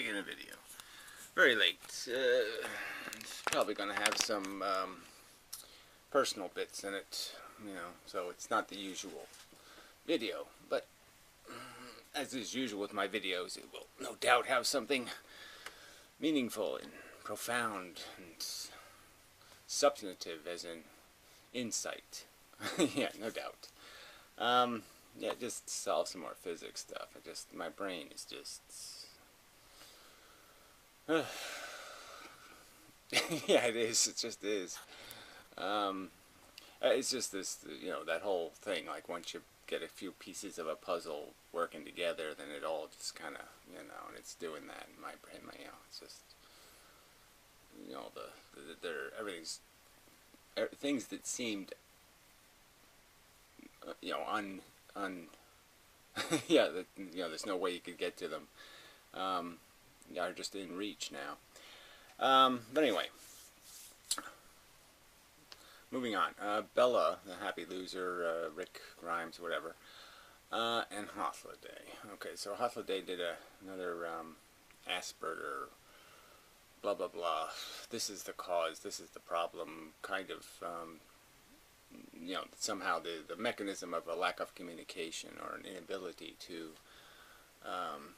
making a video. Very late. It's probably going to have some personal bits in it, so it's not the usual video. But as is usual with my videos, it will no doubt have something meaningful and profound and substantive, as in insight. Yeah, no doubt. Yeah, just solve some more physics stuff. My brain is just yeah, it is. It just is. It's just this, that whole thing. Like once you get a few pieces of a puzzle working together, then it all just kind of, and it's doing that in my brain. It's just, everything's things that seemed, yeah, there's no way you could get to them. Are just in reach now. But anyway, moving on. Bella, the happy loser, Rick Grimes, whatever, and Holiday. Okay, so Holiday did another Asperger, blah blah blah. This is the cause. This is the problem. Kind of, somehow the mechanism of a lack of communication or an inability to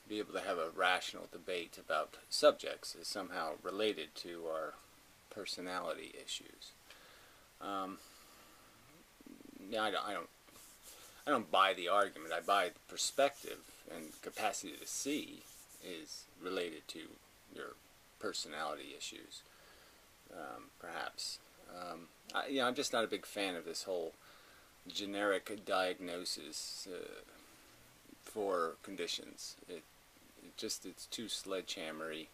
be able to have a rational debate about subjects is somehow related to our personality issues. Yeah, I don't buy the argument. I buy the perspective and capacity to see is related to your personality issues, perhaps. I'm just not a big fan of this whole generic diagnosis for conditions. It's too sledgehammery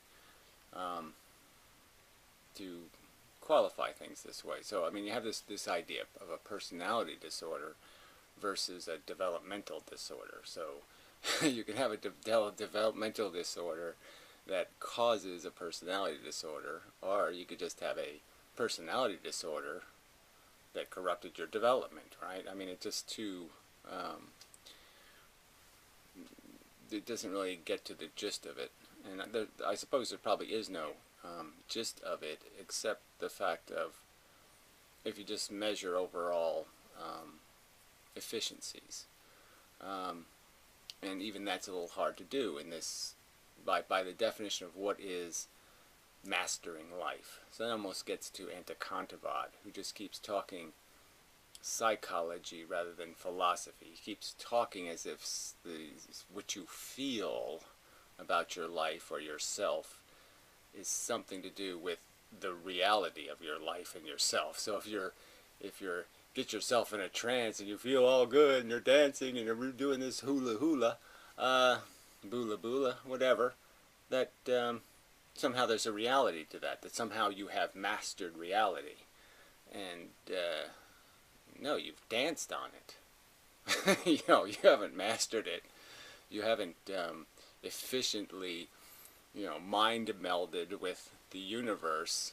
to qualify things this way. So you have this idea of a personality disorder versus a developmental disorder. So you can have a developmental disorder that causes a personality disorder, or you could just have a personality disorder that corrupted your development, right? It's just too it doesn't really get to the gist of it, and I suppose there probably is no gist of it, except the fact of if you just measure overall efficiencies, and even that's a little hard to do in this by the definition of what is mastering life. So that almost gets to Anticontavad, who just keeps talking psychology rather than philosophy. He keeps talking as if what you feel about your life or yourself is something to do with the reality of your life and yourself. So if you're get yourself in a trance and you feel all good and you're dancing and you're doing this hula hula, bula bula, whatever, that somehow there's a reality to that somehow you have mastered reality. And no, you've danced on it. You haven't mastered it. You haven't efficiently, mind melded with the universe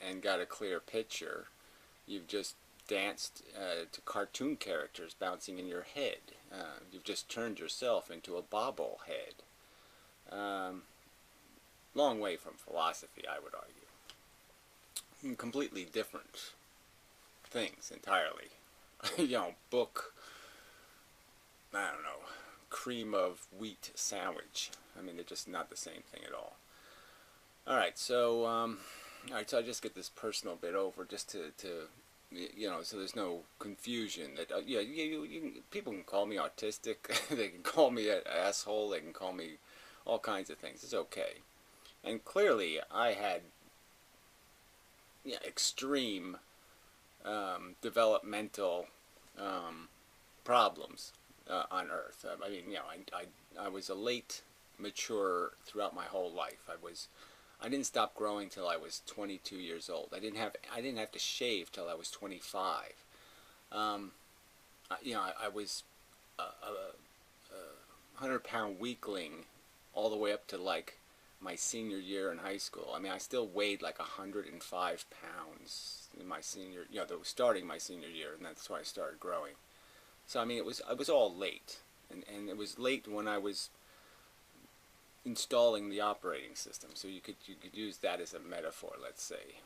and got a clear picture. You've just danced to cartoon characters bouncing in your head. You've just turned yourself into a bobblehead. Long way from philosophy, I would argue. Completely different things entirely. Book, I don't know, cream of wheat sandwich. They're just not the same thing at all. Alright, so so I just get this personal bit over just to so there's no confusion that, people can call me autistic, they can call me an asshole, they can call me all kinds of things. It's okay. And clearly I had extreme developmental problems on Earth. I was a late mature throughout my whole life. I didn't stop growing till I was 22 years old. I didn't have to shave till I was 25. I was a 100-pound weakling all the way up to like my senior year in high school. I still weighed like 105 pounds in my senior, starting my senior year, and that's why I started growing. So it was all late, and it was late when I was, installing the operating system. So you could use that as a metaphor, let's say.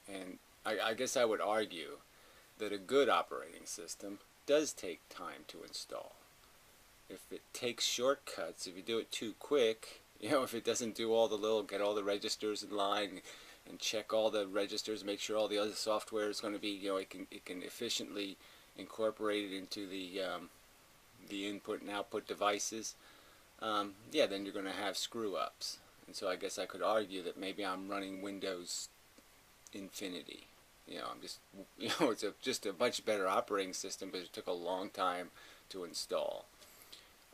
And I guess I would argue that a good operating system does take time to install. If it takes shortcuts, if you do it too quick, if it doesn't do all the get all the registers in line and check all the registers, make sure all the other software is going to be, it can efficiently incorporate it into the input and output devices. Yeah, then you're going to have screw-ups. And so I guess I could argue that maybe I'm running Windows Infinity. I'm just, it's just a much better operating system, but it took a long time to install.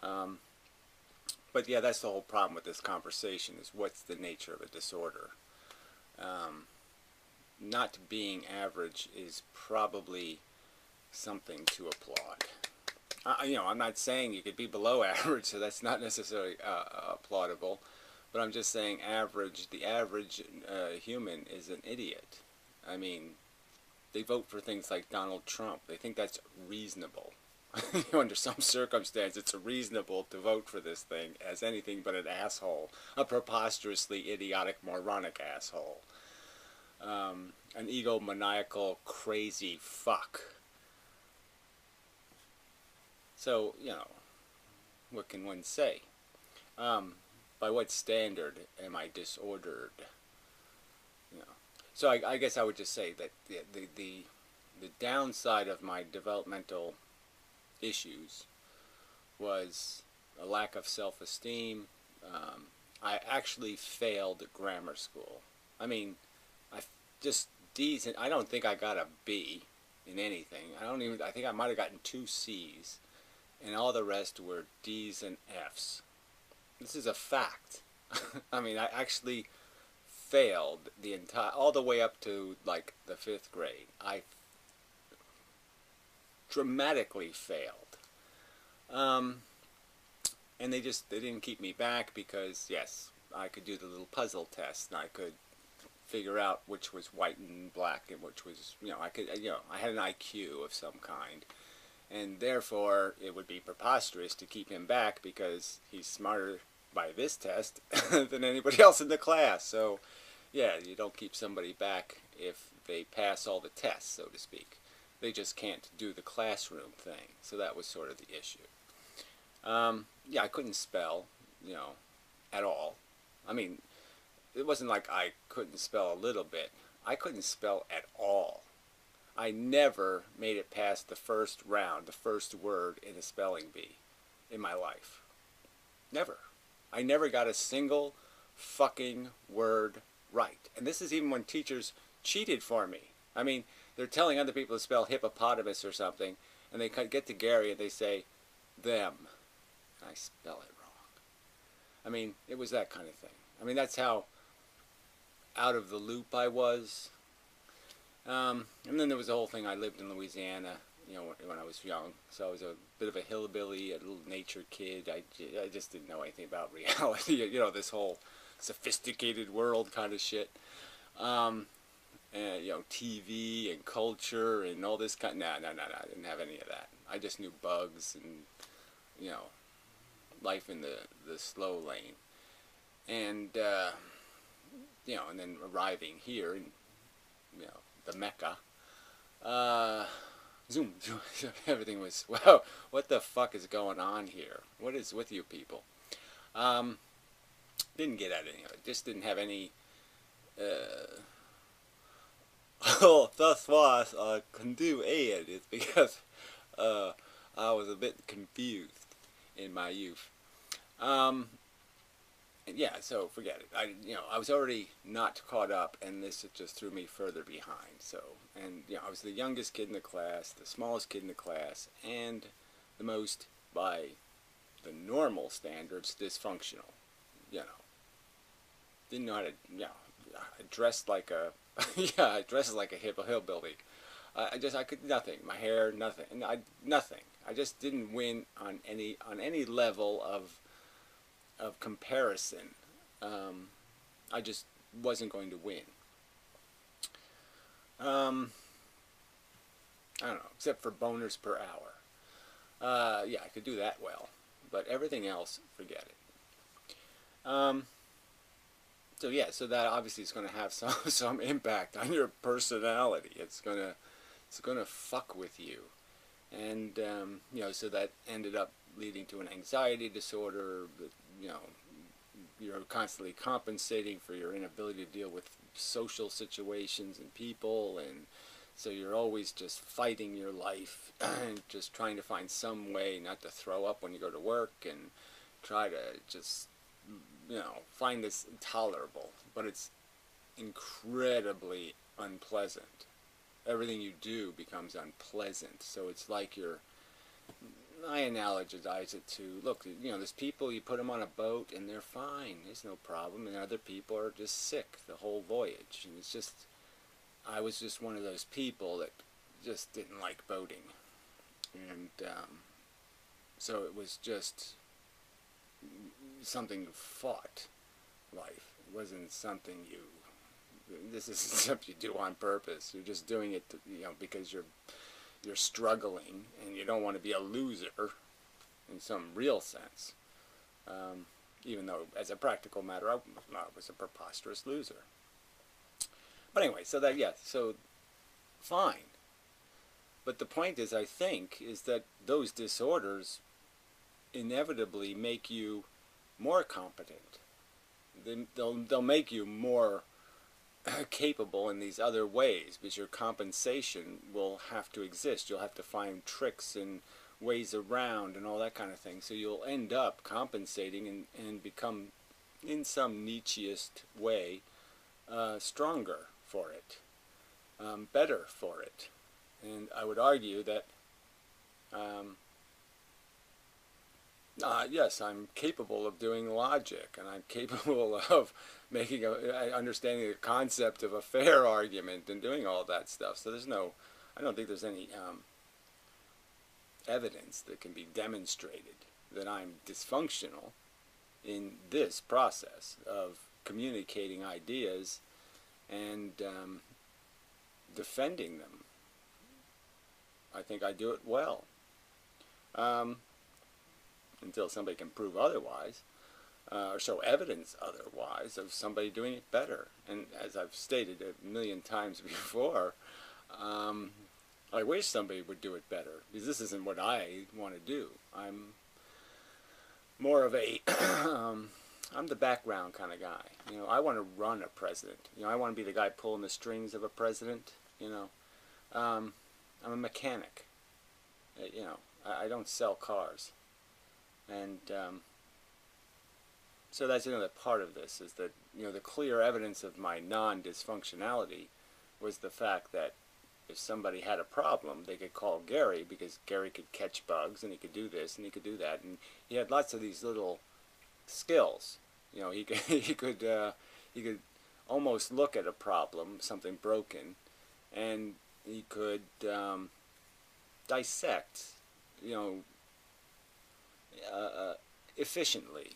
But yeah, that's the whole problem with this conversation, is what's the nature of a disorder. Not being average is probably something to applaud. I'm not saying you could be below average, so that's not necessarily applaudable. But I'm just saying the average human is an idiot. I mean, they vote for things like Donald Trump. They think that's reasonable. Under some circumstance, it's reasonable to vote for this thing as anything but an asshole. A preposterously idiotic, moronic asshole. An egomaniacal, crazy fuck. So, what can one say? By what standard am I disordered? So I guess I would just say that the downside of my developmental issues was a lack of self-esteem. I actually failed grammar school. I mean, D's. I don't think I got a B in anything. I think I might have gotten 2 C's. And all the rest were D's and F's. This is a fact. I mean, I actually failed all the way up to like the 5th grade. I dramatically failed. And they didn't keep me back because, yes, I could do the little puzzle test and I could figure out which was white and black and which was, I had an IQ of some kind. And therefore, it would be preposterous to keep him back because he's smarter by this test than anybody else in the class. So, yeah, you don't keep somebody back if they pass all the tests, so to speak. They just can't do the classroom thing. So that was sort of the issue. Yeah, I couldn't spell, at all. I mean, it wasn't like I couldn't spell a little bit. I couldn't spell at all. I never made it past the first round, the first word in a spelling bee in my life. Never. I never got a single fucking word right. And this is even when teachers cheated for me. I mean, they're telling other people to spell hippopotamus or something, and they get to Gary and they say, them. And I spell it wrong. I mean, it was that kind of thing. I mean, that's how out of the loop I was. And then there was the whole thing, I lived in Louisiana, when I was young. So I was a bit of a hillbilly, a little nature kid. I just didn't know anything about reality, this whole sophisticated world kind of shit. And, TV and culture and all this kind. No, I didn't have any of that. I just knew bugs and, life in the slow lane. And, and then arriving here in, the Mecca, zoom, everything was, wow, what the fuck is going on here? What is with you people? Didn't get at any of it, just didn't have any, thus was, can do aid, is because, I was a bit confused in my youth. Yeah, so forget it. I was already not caught up, and this just threw me further behind. So, and I was the youngest kid in the class, the smallest kid in the class, and the most, by the normal standards, dysfunctional. Didn't know how to, I dressed like a, I dressed like a hillbilly. I could nothing. My hair, nothing. Nothing. I just didn't win on any level of comparison. I just wasn't going to win. I don't know, except for boners per hour. Yeah, I could do that well, but everything else, forget it. So yeah, so that obviously is going to have some impact on your personality. It's gonna fuck with you, and so that ended up leading to an anxiety disorder. You're constantly compensating for your inability to deal with social situations and people, and so you're always just fighting your life and just trying to find some way not to throw up when you go to work, and try to just find this intolerable, but it's incredibly unpleasant. Everything you do becomes unpleasant. So it's like I analogize it to, look, there's people, you put them on a boat and they're fine, there's no problem, and other people are just sick the whole voyage. And it's just, I was just one of those people that just didn't like boating. And so it was just something you fought life. It wasn't something this isn't something you do on purpose. You're just doing it because you're struggling and you don't want to be a loser in some real sense. Even though, as a practical matter, I was a preposterous loser. But anyway, so fine. But the point is, I think, is that those disorders inevitably make you more competent. They'll make you more capable in these other ways, because your compensation will have to exist. You'll have to find tricks and ways around and all that kind of thing. So you'll end up compensating and become, in some Nietzscheist way, stronger for it, better for it. And I would argue that yes, I'm capable of doing logic, and I'm capable of understanding the concept of a fair argument and doing all that stuff. So I don't think there's any evidence that can be demonstrated that I'm dysfunctional in this process of communicating ideas and defending them. I think I do it well. Until somebody can prove otherwise, or show evidence otherwise of somebody doing it better. And as I've stated a million times before, I wish somebody would do it better, because this isn't what I want to do. I'm more of a, I'm the background kind of guy. I want to run a president. I want to be the guy pulling the strings of a president. I'm a mechanic. I don't sell cars. And so that's another part of this, is that the clear evidence of my non-dysfunctionality was the fact that if somebody had a problem, they could call Gary, because Gary could catch bugs and he could do this and he could do that, and he had lots of these little skills. He could almost look at a problem, something broken, and he could dissect, efficiently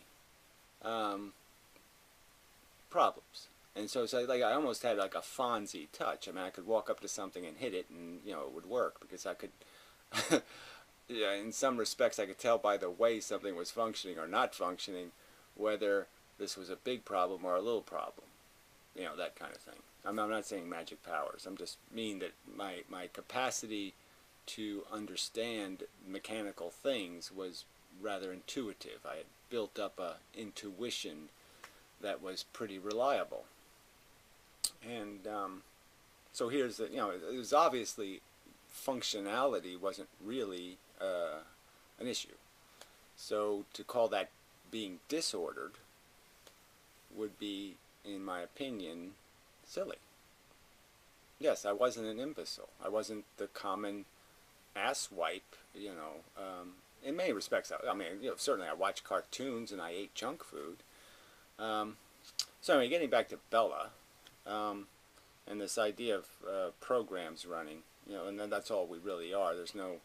problems. And so it's like I almost had like a Fonzie touch. I mean, I could walk up to something and hit it, and it would work, because I could yeah, in some respects I could tell by the way something was functioning or not functioning whether this was a big problem or a little problem, that kind of thing. I'm not saying magic powers. I'm just mean that my capacity to understand mechanical things was rather intuitive. I had built up a intuition that was pretty reliable. And so here's the, it was obviously functionality wasn't really an issue. So to call that being disordered would be, in my opinion, silly. Yes, I wasn't an imbecile. I wasn't the common asswipe, in many respects. I mean, certainly I watched cartoons and I ate junk food. So anyway, getting back to Bella, and this idea of programs running, and then that's all we really are. There's no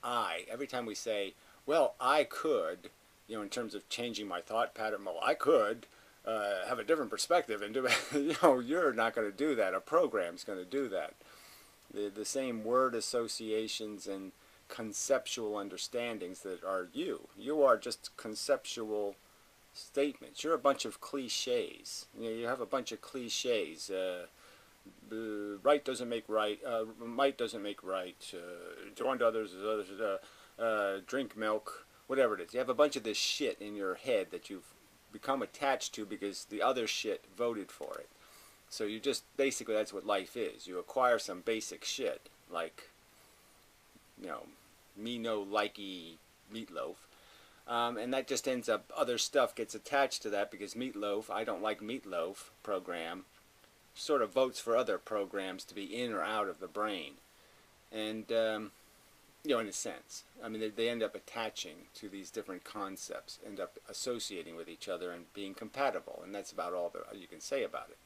I. Every time we say, well, I could, in terms of changing my thought pattern, well, I could have a different perspective and do it. You're not going to do that. A program's going to do that. The same word associations and conceptual understandings that are you. You are just conceptual statements. You're a bunch of cliches. You know, you have a bunch of cliches. Right doesn't make right. Might doesn't make right. Do unto others as others. Drink milk. Whatever it is. You have a bunch of this shit in your head that you've become attached to because the other shit voted for it. So you just, basically that's what life is. You acquire some basic shit, like, you know, me no likey meatloaf. And that just ends up, other stuff gets attached to that because meatloaf, I don't like meatloaf program, sort of votes for other programs to be in or out of the brain. And, you know, in a sense. I mean, they end up attaching to these different concepts, end up associating with each other and being compatible. And that's about all that you can say about it.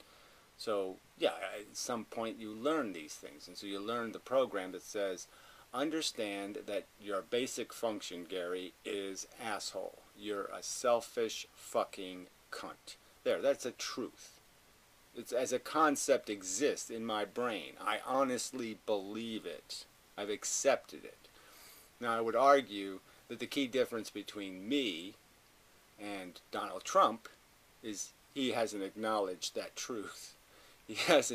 So, yeah, at some point you learn these things. And so you learn the program that says, understand that your basic function, Gary, is asshole. You're a selfish fucking cunt. There, that's a truth. It's, as a concept exists in my brain. I honestly believe it. I've accepted it. Now, I would argue that the key difference between me and Donald Trump is he hasn't acknowledged that truth. He has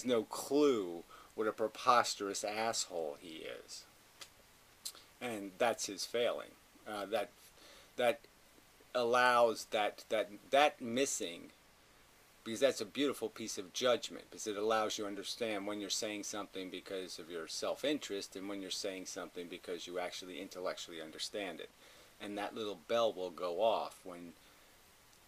no clue what a preposterous asshole he is. And that's his failing. That allows that missing, because that's a beautiful piece of judgment, because it allows you to understand when you're saying something because of your self-interest and when you're saying something because you actually intellectually understand it. And that little bell will go off when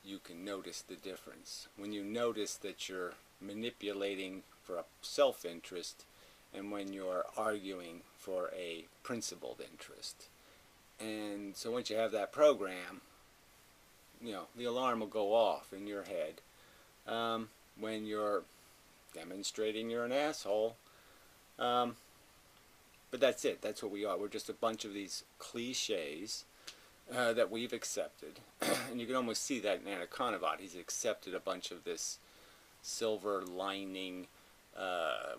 you can notice the difference. When you notice that you're manipulating for a self-interest and when you're arguing for a principled interest. And so once you have that program, you know, the alarm will go off in your head when you're demonstrating you're an asshole. But that's it. That's what we are. We're just a bunch of these cliches that we've accepted. And you can almost see that in Anacondavat. He's accepted a bunch of this silver lining,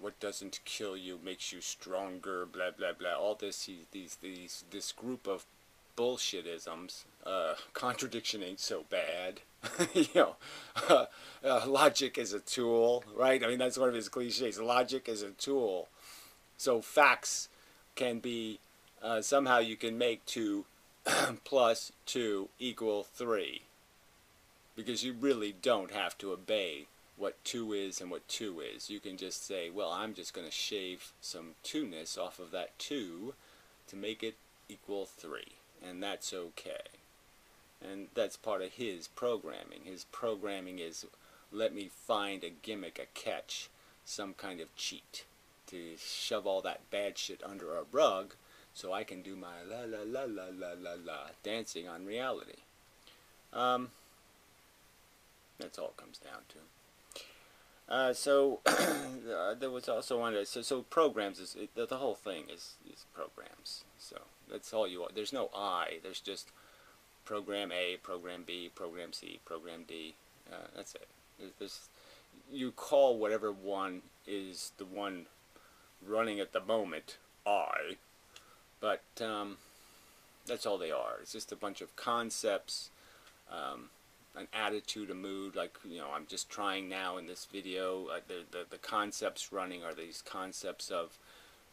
what doesn't kill you makes you stronger, blah blah blah. All this, this group of bullshitisms. Contradiction ain't so bad. You know, logic is a tool, right? I mean, that's one of his cliches. Logic is a tool. So facts can be somehow you can make 2 plus 2 equal 3, because you really don't have to obey what 2 is and what 2 is. You can just say, well, I'm just going to shave some 2-ness off of that 2 to make it equal 3, and that's okay. And that's part of his programming. His programming is, let me find a gimmick, a catch, some kind of cheat to shove all that bad shit under a rug so I can do my la la la la la la la dancing on reality. That's all it comes down to. So there was also one. So programs is the whole thing is programs. So that's all you are. There's no I. There's just program A, program B, program C, program D. That's it. You call whatever one is the one running at the moment I, but that's all they are. It's just a bunch of concepts, an attitude, a mood. Like, you know, I'm just trying now in this video. The concepts running are these concepts of,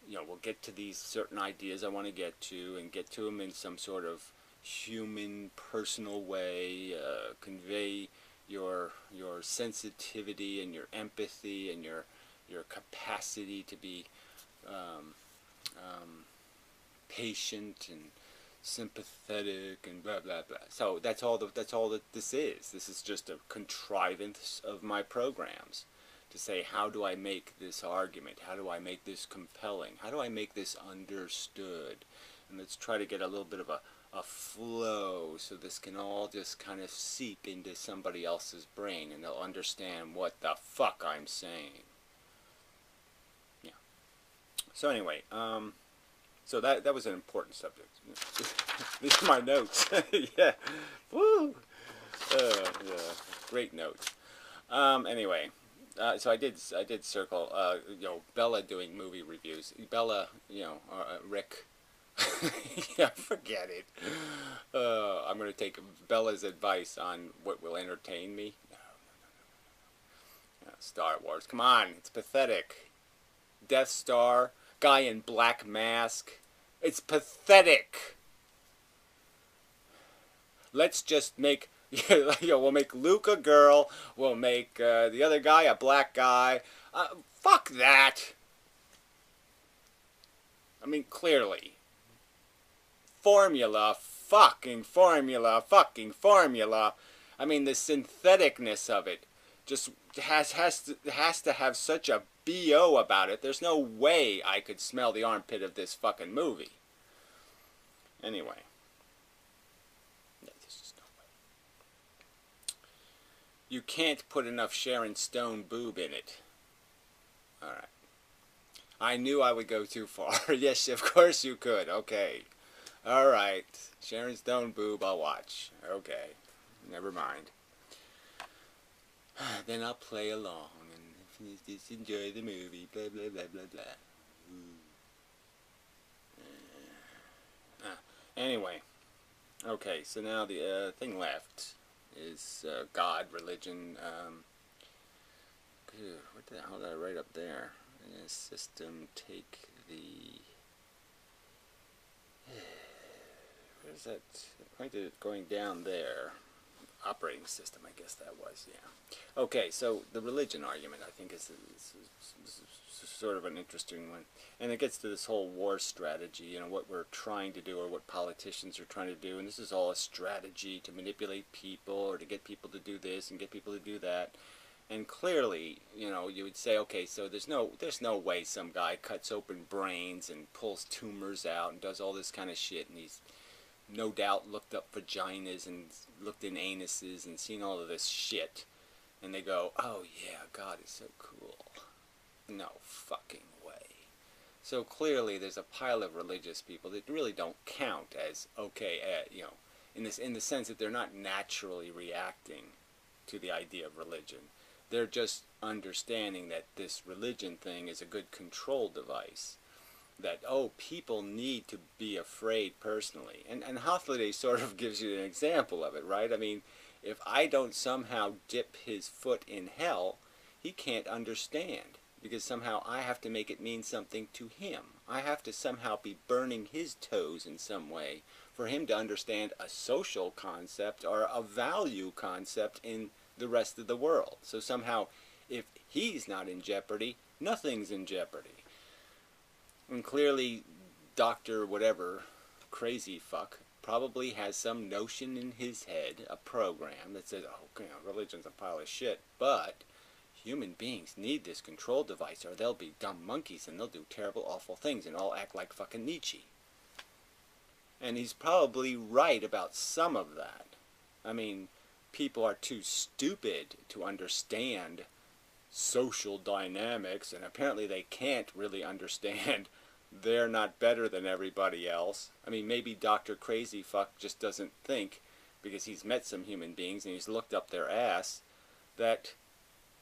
you know, we'll get to these certain ideas I want to get to, and get to them in some sort of human, personal way. Convey your sensitivity and your empathy and your capacity to be patient and sympathetic and blah blah blah. So that's all that this is. This is just a contrivance of my programs to say, how do I make this argument? How do I make this compelling? How do I make this understood? And let's try to get a little bit of a flow so this can all just kind of seep into somebody else's brain and they'll understand what the fuck I'm saying. Yeah. So anyway, so that was an important subject. These are my notes. Yeah. Woo! Yeah. Great notes. Anyway, so I did circle, you know, Bella doing movie reviews. Bella, you know, Rick, Yeah, forget it. I'm going to take Bella's advice on what will entertain me. No, Star Wars. Come on, it's pathetic. Death Star, guy in black mask. It's pathetic. Let's just make, we'll make Luke a girl. We'll make the other guy a black guy. Fuck that. I mean, clearly. Formula, fucking formula, fucking formula. I mean, the syntheticness of it just has to have such a BO about it. There's no way I could smell the armpit of this fucking movie. Anyway. Yeah, there's just no way. You can't put enough Sharon Stone boob in it. Alright. I knew I would go too far. Yes, of course you could. Okay. Alright. Sharon Stone boob, I'll watch. Okay. Never mind. Then I'll play along and just enjoy the movie. Blah, blah, blah, blah, blah. Anyway. Okay, so now the thing left is God, religion. What the hell did I write up there? In a system, take the... Where's that? I pointed it going down there. Operating system, I guess that was, yeah. Okay, so the religion argument, I think, is sort of an interesting one. And it gets to this whole war strategy, you know, what we're trying to do or what politicians are trying to do. And this is all a strategy to manipulate people or to get people to do this and get people to do that. And clearly, you know, you would say, okay, so there's no way some guy cuts open brains and pulls tumors out and does all this kind of shit, and he's no doubt looked up vaginas and looked in anuses and seen all of this shit, and they go, oh yeah, God is so cool. No fucking way. So clearly there's a pile of religious people that really don't count as okay, you know, in the sense that they're not naturally reacting to the idea of religion. They're just understanding that this religion thing is a good control device. That, oh, people need to be afraid personally. And Hofstadter sort of gives you an example of it, right? I mean, if I don't somehow dip his foot in hell, he can't understand. Because somehow I have to make it mean something to him. I have to somehow be burning his toes in some way for him to understand a social concept or a value concept in the rest of the world. So somehow, if he's not in jeopardy, nothing's in jeopardy. And clearly, Dr. whatever, crazy fuck, probably has some notion in his head, a program that says, oh, you know, religion's a pile of shit, but human beings need this control device or they'll be dumb monkeys and they'll do terrible, awful things and all act like fucking Nietzsche. And he's probably right about some of that. I mean, people are too stupid to understand social dynamics, and apparently they can't really understand they're not better than everybody else. I mean, maybe Dr. Crazy Fuck just doesn't think, because he's met some human beings and he's looked up their ass, that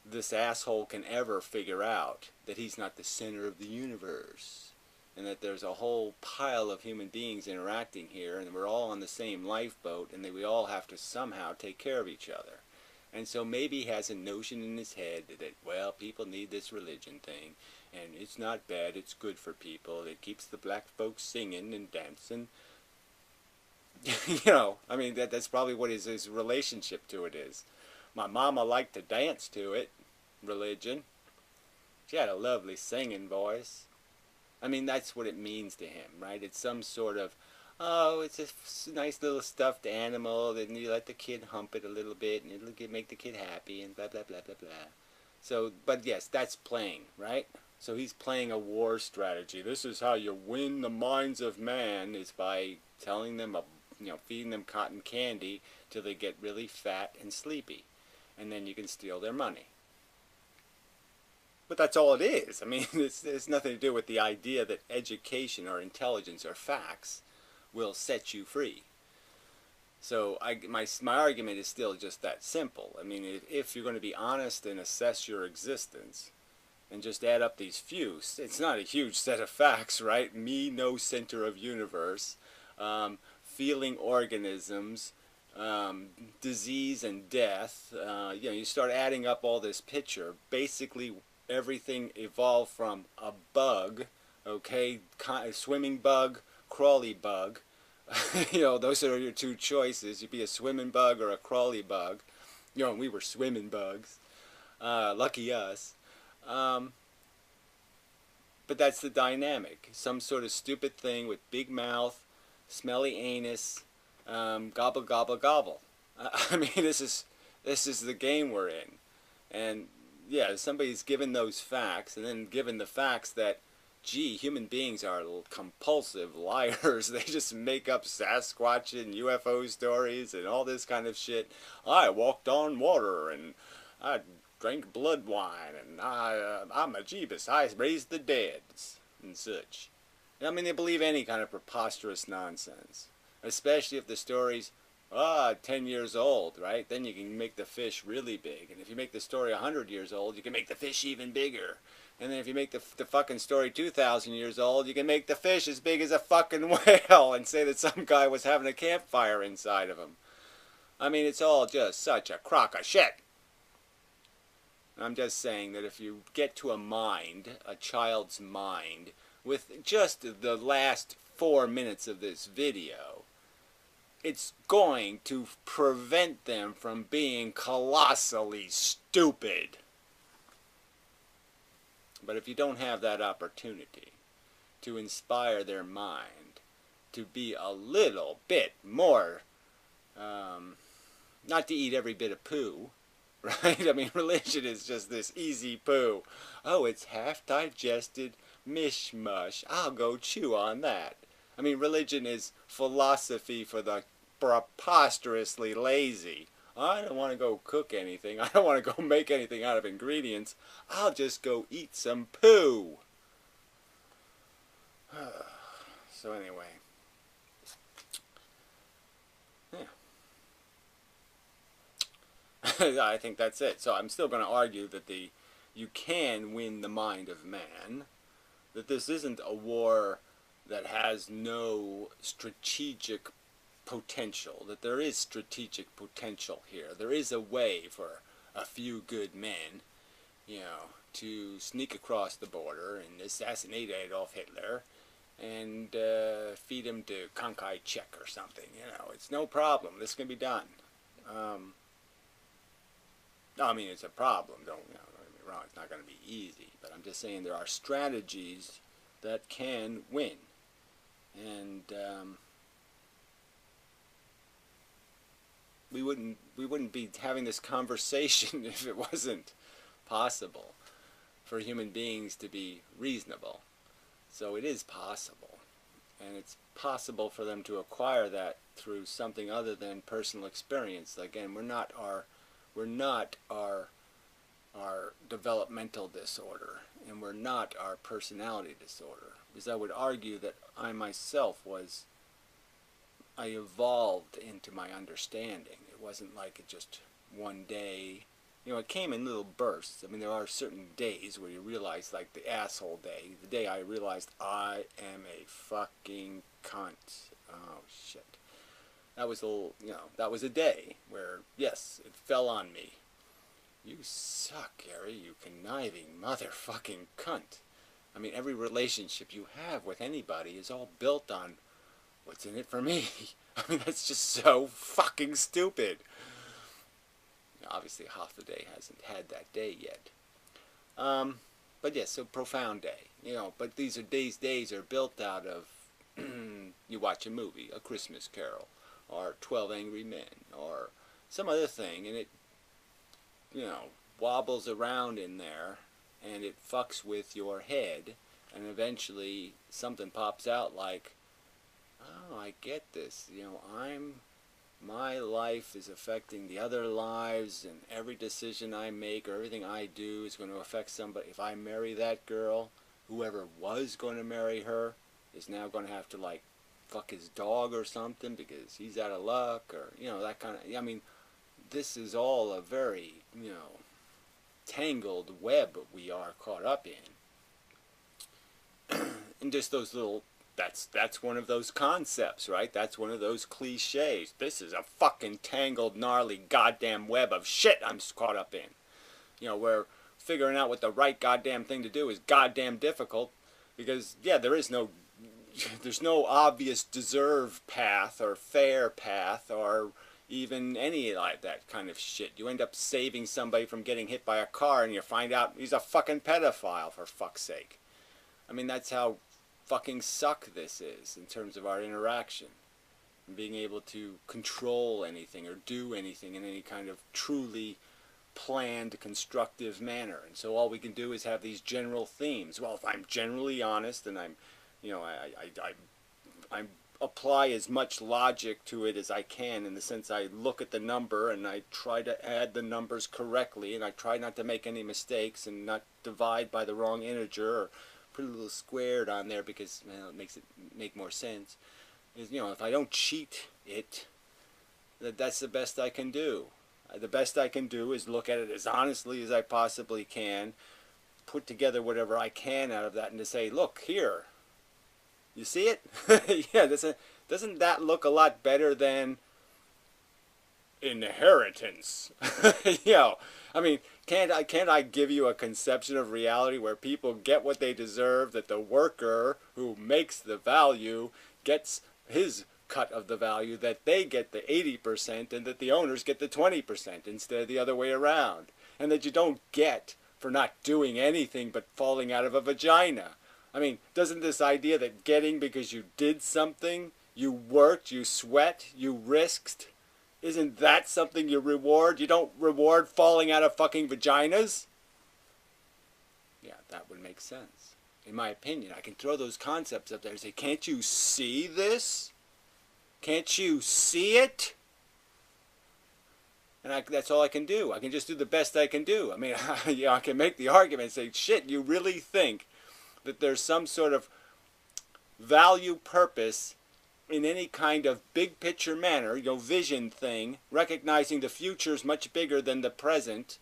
this asshole can ever figure out that he's not the center of the universe, and that there's a whole pile of human beings interacting here, and we're all on the same lifeboat, and that we all have to somehow take care of each other. And so maybe he has a notion in his head that, well, people need this religion thing, and it's not bad, it's good for people, it keeps the black folks singing and dancing. You know, I mean, that's probably what his relationship to it is. My mama liked to dance to it, religion. She had a lovely singing voice. I mean, that's what it means to him, right? It's some sort of, oh, it's a nice little stuffed animal, and you let the kid hump it a little bit, and it'll make the kid happy, and blah, blah, blah, blah, blah. So, but yes, that's playing, right? So he's playing a war strategy. This is how you win the minds of man, is by telling them, you know, feeding them cotton candy till they get really fat and sleepy. And then you can steal their money. But that's all it is. I mean, it's nothing to do with the idea that education or intelligence or facts will set you free. So my argument is still just that simple. I mean, if you're going to be honest and assess your existence and just add up these few. It's not a huge set of facts, right? Me, no center of universe, feeling organisms, disease and death. You know, you start adding up all this picture. Basically, everything evolved from a bug, okay, swimming bug, crawly bug. You know, those are your two choices. You'd be a swimming bug or a crawly bug. You know, we were swimming bugs. Lucky us. But that's the dynamic. Some sort of stupid thing with big mouth, smelly anus, gobble gobble gobble. I mean, this is the game we're in. And yeah, somebody's given those facts, and then given the facts that, gee, human beings are compulsive liars. They just make up Sasquatch and UFO stories and all this kind of shit. I walked on water and I drank blood wine and I'm a Jeebus. I raised the dead and such. I mean, they believe any kind of preposterous nonsense, especially if the story's 10 years old, right? Then you can make the fish really big. And if you make the story 100 years old, you can make the fish even bigger. And then if you make the fucking story 2,000 years old, you can make the fish as big as a fucking whale and say that some guy was having a campfire inside of him. I mean, it's all just such a crock of shit. I'm just saying that if you get to a mind, a child's mind, with just the last 4 minutes of this video, it's going to prevent them from being colossally stupid. But if you don't have that opportunity to inspire their mind to be a little bit more, not to eat every bit of poo, right? I mean, religion is just this easy poo. Oh, it's half-digested mishmash. I'll go chew on that. I mean, religion is philosophy for the preposterously lazy. I don't want to go cook anything. I don't want to go make anything out of ingredients. I'll just go eat some poo. So anyway. Yeah. I think that's it. So I'm still going to argue that you can win the mind of man. That this isn't a war that has no strategic potential, that there is strategic potential here. There is a way for a few good men, you know, to sneak across the border and assassinate Adolf Hitler and feed him to Kankai Czech or something. You know, it's no problem. This can be done. I mean, it's a problem. Don't get me wrong. It's not going to be easy. But I'm just saying there are strategies that can win. And we wouldn't be having this conversation if it wasn't possible for human beings to be reasonable. So it is possible, and it's possible for them to acquire that through something other than personal experience. Again, we're not our developmental disorder, and we're not our personality disorder. Because I would argue that I myself I evolved into my understanding. It wasn't like it just one day. You know, it came in little bursts. I mean, there are certain days where you realize, like the asshole day. The day I realized I am a fucking cunt. Oh, shit. That was that was a day where, yes, it fell on me. You suck, Gary, you conniving motherfucking cunt. I mean, every relationship you have with anybody is all built on what's in it for me. I mean, that's just so fucking stupid. Obviously, half the day hasn't had that day yet. But yes, so profound day. You know, but these days are built out of, you watch a movie, A Christmas Carol, or 12 Angry Men, or some other thing, and it, wobbles around in there, and it fucks with your head, and eventually something pops out like, oh, I get this. My life is affecting the other lives, and every decision I make or everything I do is going to affect somebody. If I marry that girl, whoever was going to marry her is now going to have to, like, fuck his dog or something because he's out of luck, or, that kind of, I mean, this is all a very, tangled web we are caught up in. And just those little, that's one of those concepts, right? That's one of those cliches. This is a fucking tangled, gnarly, goddamn web of shit I'm caught up in. You know, where figuring out what the right goddamn thing to do is goddamn difficult, because, yeah, there's no obvious deserve path or fair path or even any like that kind of shit. You end up saving somebody from getting hit by a car and you find out he's a fucking pedophile, for fuck's sake. I mean, that's how fucking suck this is in terms of our interaction. And being able to control anything or do anything in any kind of truly planned, constructive manner. And so all we can do is have these general themes. Well, if I'm generally honest and I'm, you know, I apply as much logic to it as I can, in the sense I look at the number and I try to add the numbers correctly, and I try not to make any mistakes and not divide by the wrong integer or put a little squared on there because, well, it makes it make more sense. Is, you know, if I don't cheat it, that's the best I can do. The best I can do is look at it as honestly as I possibly can, put together whatever I can out of that, and to say, look, here, you see it? Yeah, doesn't that look a lot better than inheritance? You know, I mean, can't I give you a conception of reality where people get what they deserve, that the worker who makes the value gets his cut of the value, that they get the 80% and that the owners get the 20% instead of the other way around, and that you don't get for not doing anything but falling out of a vagina. I mean, doesn't this idea that getting because you did something, you worked, you sweat, you risked, isn't that something you reward? You don't reward falling out of fucking vaginas? Yeah, that would make sense. In my opinion, I can throw those concepts up there and say, can't you see this? Can't you see it? And that's all I can do. I can just do the best I can do. I mean, you know, I can make the argument and say, shit, you really think that there's some sort of value purpose in any kind of big picture manner, you know, vision thing, recognizing the future is much bigger than the present,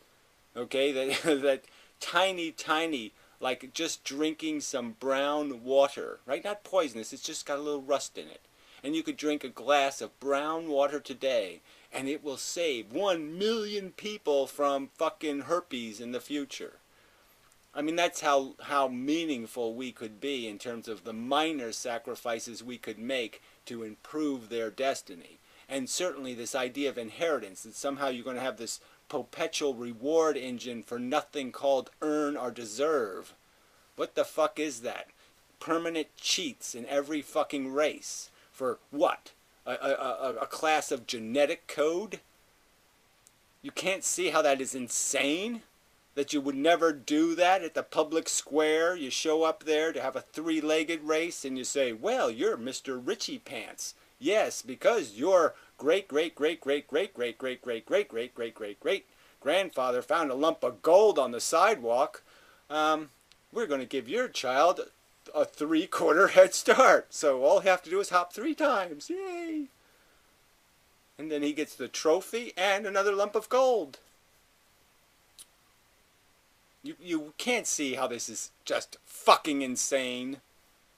okay, that tiny, like just drinking some brown water, right? Not poisonous, it's just got a little rust in it. And you could drink a glass of brown water today, and it will save 1 million people from fucking herpes in the future. I mean, that's how meaningful we could be in terms of the minor sacrifices we could make to improve their destiny. And certainly this idea of inheritance, that somehow you're going to have this perpetual reward engine for nothing called earn or deserve. What the fuck is that? Permanent cheats in every fucking race. For what? A class of genetic code? You can't see how that is insane? That you would never do that at the public square? You show up there to have a three-legged race and you say, well, you're Mr. Richie Pants. Yes, because your great-great-great-great-great-great-great-great-great-great-great-grandfather found a lump of gold on the sidewalk. We're going to give your child a 3/4 head start. So all you have to do is hop 3 times. Yay! And then he gets the trophy and another lump of gold. You can't see how this is just fucking insane.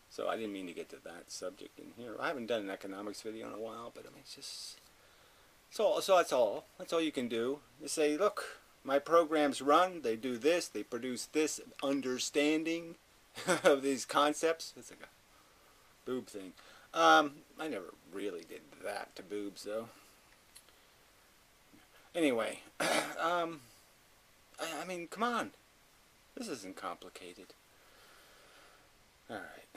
So I didn't mean to get to that subject in here. I haven't done an economics video in a while, but I mean, it's just... So that's all. That's all you can do. You say, look, my programs run, they do this, they produce this understanding of these concepts. It's like a boob thing. I never really did that to boobs, though. Anyway, I mean, come on. This isn't complicated. Alright.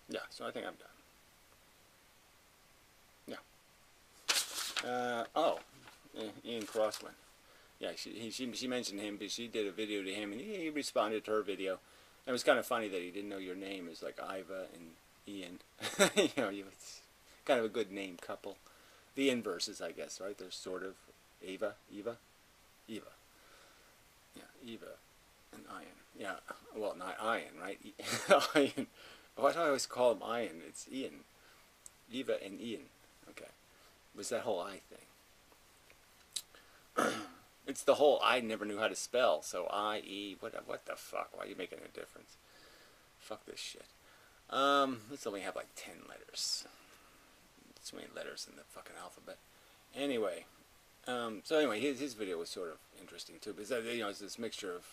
Yeah, so I think I'm done. Yeah. Ian Crossland. Yeah, she mentioned him, but she did a video to him, and he responded to her video. And it was kind of funny that he didn't know your name. It's like Iva and Ian. You know, it's kind of a good name couple. The inverses, I guess, right? They're sort of Eva. Yeah, Eva and Ian. Yeah, well, not Ian, right? Ian. Why do I always call him Ian? It's Ian. Eva and Ian. Okay. It was that whole I thing. It's the whole I never knew how to spell, so I-E, what the fuck? Why are you making a difference? Fuck this shit. Let's only have like 10 letters. So many letters in the fucking alphabet. Anyway, so anyway, his video was sort of interesting too, because it's this mixture of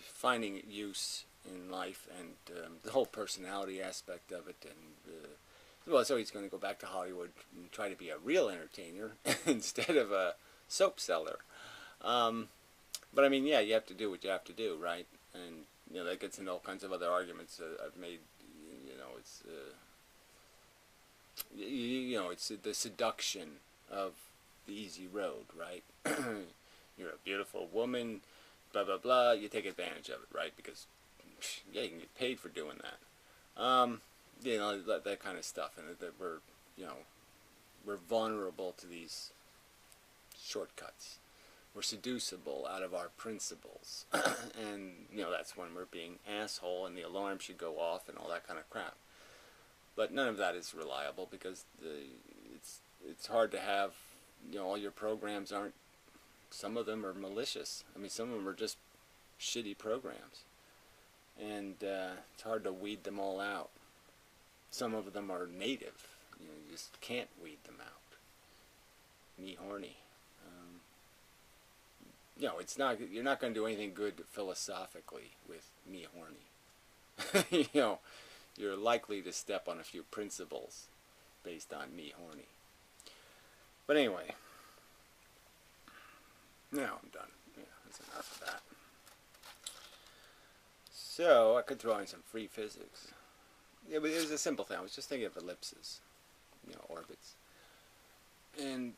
finding use in life and the whole personality aspect of it, and well, so he's going to go back to Hollywood and try to be a real entertainer instead of a soap seller. But I mean, yeah, you have to do what you have to do, right? And that gets into all kinds of other arguments I've made. It's the seduction of the easy road, right? You're a beautiful woman, blah blah blah. You take advantage of it, right? Because yeah, you can get paid for doing that. That kind of stuff, and that we're vulnerable to these shortcuts. We're seducible out of our principles, and that's when we're being asshole, and the alarm should go off, and all that kind of crap. But none of that is reliable because it's hard to have all your programs aren't. Some of them are malicious. I mean, some of them are just shitty programs, and it's hard to weed them all out. Some of them are native. You just can't weed them out. Me horny. It's not. You're not going to do anything good philosophically with me horny. You're likely to step on a few principles based on me horny. But anyway, now I'm done. Yeah, that's enough of that. So I could throw in some free physics. Yeah, but it was a simple thing. I was just thinking of ellipses, orbits. And,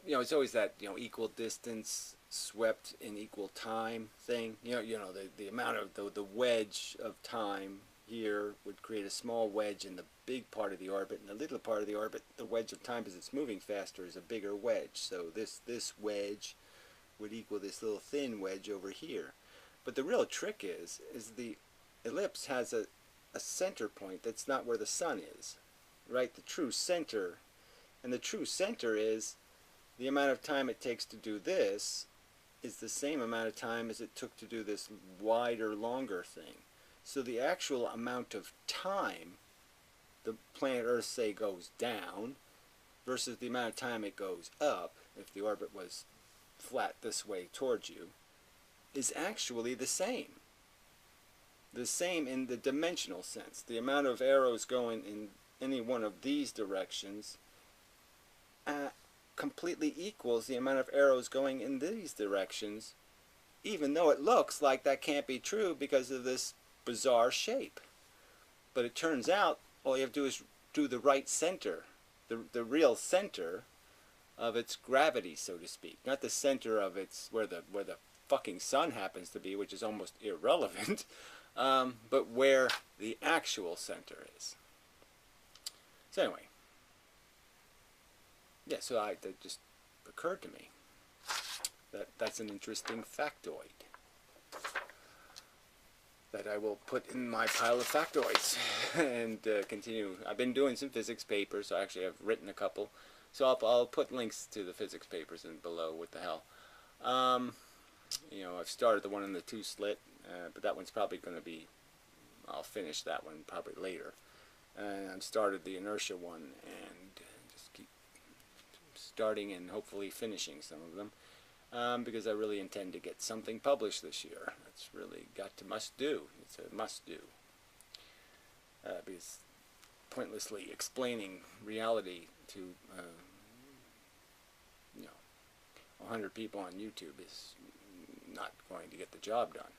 it's always that, equal distance swept in equal time thing. The amount of the wedge of time here would create a small wedge in the big part of the orbit, and the little part of the orbit, the wedge of time, as it's moving faster, is a bigger wedge. So this wedge would equal this little thin wedge over here. But the real trick is the ellipse has a center point that's not where the sun is, right? The true center, and the true center is the amount of time it takes to do this is the same amount of time as it took to do this wider, longer thing. So the actual amount of time the planet Earth, say, goes down versus the amount of time it goes up, if the orbit was flat this way towards you, is actually the same. The same in the dimensional sense. The amount of arrows going in any one of these directions completely equals the amount of arrows going in these directions, even though it looks like that can't be true because of this bizarre shape. But it turns out all you have to do is do the right center, the real center of its gravity, so to speak. Not the center of its where the fucking sun happens to be, which is almost irrelevant, but where the actual center is. So anyway, yeah, so that just occurred to me that's an interesting factoid that I will put in my pile of factoids and continue. I've been doing some physics papers, so actually I've written a couple. So I'll put links to the physics papers in below. What the hell? I've started the one in the 2-slit, but that one's probably going to be, I'll finish that one probably later. And I've started the inertia one and just keep starting and hopefully finishing some of them. Because I really intend to get something published this year. It's really must do. It's a must do. Because pointlessly explaining reality to 100 people on YouTube is not going to get the job done.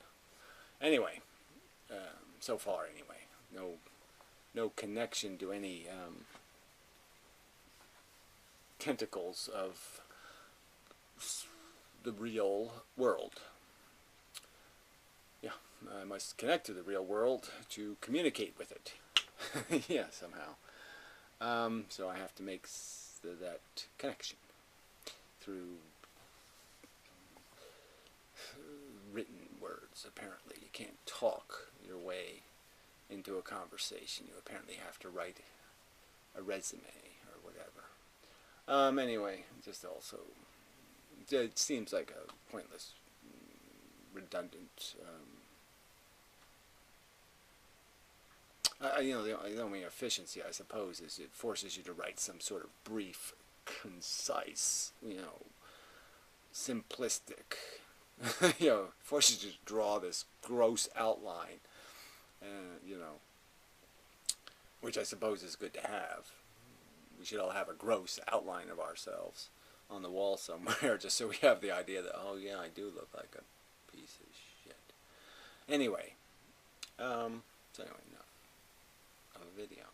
Anyway, so far anyway, no connection to any tentacles of the real world. Yeah, I must connect to the real world to communicate with it. Yeah, somehow. So I have to make that connection through written words, apparently. You can't talk your way into a conversation. You apparently have to write a resume or whatever. Anyway, just also it seems like a pointless, redundant. The only efficiency, I suppose, is it forces you to write some sort of brief, concise, simplistic, forces you to draw this gross outline, which I suppose is good to have. We should all have a gross outline of ourselves on the wall somewhere, just so we have the idea that, oh yeah, I do look like a piece of shit. Anyway, enough of a video.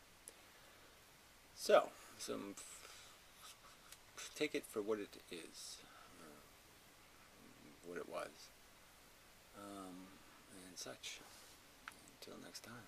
So, take it for what it is, what it was, and such. Until next time.